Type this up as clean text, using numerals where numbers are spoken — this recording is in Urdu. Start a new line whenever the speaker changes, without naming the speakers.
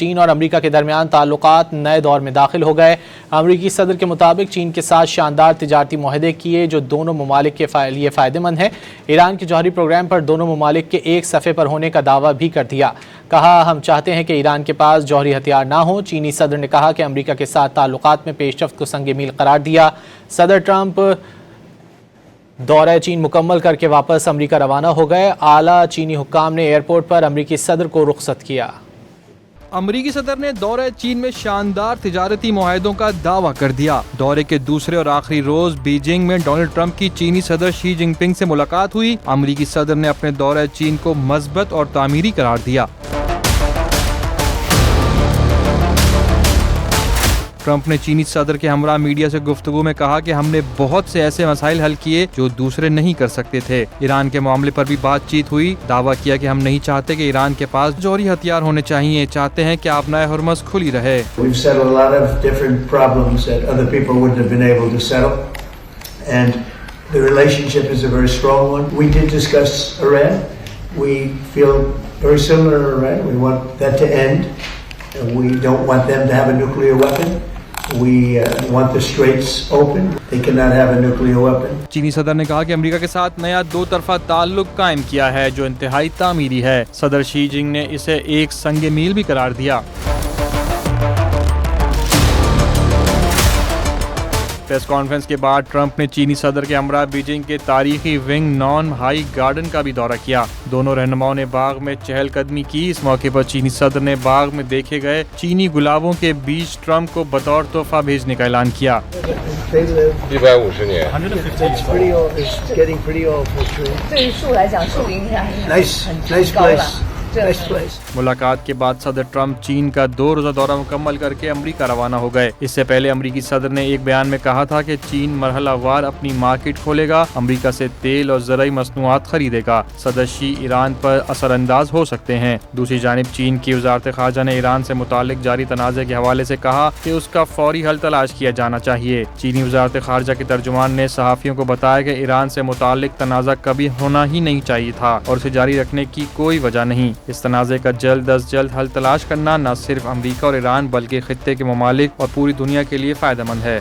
چین اور امریکہ کے درمیان تعلقات نئے دور میں داخل ہو گئے۔ امریکی صدر کے مطابق چین کے ساتھ شاندار تجارتی معاہدے کیے جو دونوں ممالک کے لیے فائدہ مند ہیں۔ ایران کے جوہری پروگرام پر دونوں ممالک کے ایک صفحے پر ہونے کا دعویٰ بھی کر دیا۔ کہا ہم چاہتے ہیں کہ ایران کے پاس جوہری ہتھیار نہ ہوں۔ چینی صدر نے کہا کہ امریکہ کے ساتھ تعلقات میں پیش رفت کو سنگ میل قرار دیا۔ صدر ٹرمپ دورہ چین مکمل کر کے واپس امریکہ روانہ ہو گئے۔ اعلیٰ چینی حکام نے ایئرپورٹ پر امریکی صدر کو رخصت کیا۔
امریکی صدر نے دورہ چین میں شاندار تجارتی معاہدوں کا دعویٰ کر دیا۔ دورے کے دوسرے اور آخری روز بیجنگ میں ڈونلڈ ٹرمپ کی چینی صدر شی جن پنگ سے ملاقات ہوئی۔ امریکی صدر نے اپنے دورہ چین کو مثبت اور تعمیری قرار دیا۔ ٹرمپ نے چینی صدر کے ہمراہ میڈیا سے گفتگو میں کہا کہ ہم نے بہت سے ایسے مسائل حل کیے جو دوسرے نہیں کر سکتے تھے۔ ایران کے معاملے پر بھی بات چیت ہوئی۔ دعویٰ کیا کہ ہم نہیں چاہتے کہ ایران کے پاس جوہری ہتھیار ہونے چاہیے، چاہتے ہیں کہ آبنائے ہرمز کھلی رہے۔
We've settled a lot of different problems that other people wouldn't have been able to settle, and the relationship is a very strong one. We did discuss Iran. We feel very similar to Iran. We want that to end. We don't want them to have a nuclear weapon. We want the straits open. They cannot have a nuclear weapon.
چینی صدر نے کہا کہ امریکہ کے ساتھ نیا دو طرفہ تعلق قائم کیا ہے جو انتہائی تعمیری ہے۔ صدر شی جنگ نے اسے ایک سنگ میل بھی قرار دیا۔ پریس کانفرنس کے بعد ٹرمپ نے چینی صدر کے ہمراہ بیجنگ کے تاریخی ونگ نان ہائی گارڈن کا بھی دورہ کیا۔ دونوں رہنماؤں نے باغ میں چہل قدمی کی۔ اس موقع پر چینی صدر نے باغ میں دیکھے گئے چینی گلابوں کے بیج ٹرمپ کو بطور تحفہ بھیجنے کا اعلان کیا۔
150年。
It's pretty old. It's getting pretty old for a tree.
对于树来讲，树龄还
Nice
很高
place.
了。
Nice place.
ملاقات کے بعد صدر ٹرمپ چین کا 2 روزہ دورہ مکمل کر کے امریکہ روانہ ہو گئے۔ اس سے پہلے امریکی صدر نے ایک بیان میں کہا تھا کہ چین مرحلہ وار اپنی مارکیٹ کھولے گا، امریکہ سے تیل اور زرعی مصنوعات خریدے گا۔ صدر شی ایران پر اثر انداز ہو سکتے ہیں۔ دوسری جانب چین کی وزارت خارجہ نے ایران سے متعلق جاری تنازع کے حوالے سے کہا کہ اس کا فوری حل تلاش کیا جانا چاہیے۔ چینی وزارت خارجہ کے ترجمان نے صحافیوں کو بتایا کہ ایران سے متعلق تنازع کبھی ہونا ہی نہیں چاہیے تھا اور اسے جاری رکھنے کی کوئی وجہ نہیں۔ اس تنازع کا جلد از جلد حل تلاش کرنا نہ صرف امریکہ اور ایران بلکہ خطے کے ممالک اور پوری دنیا کے لیے فائدہ مند ہے۔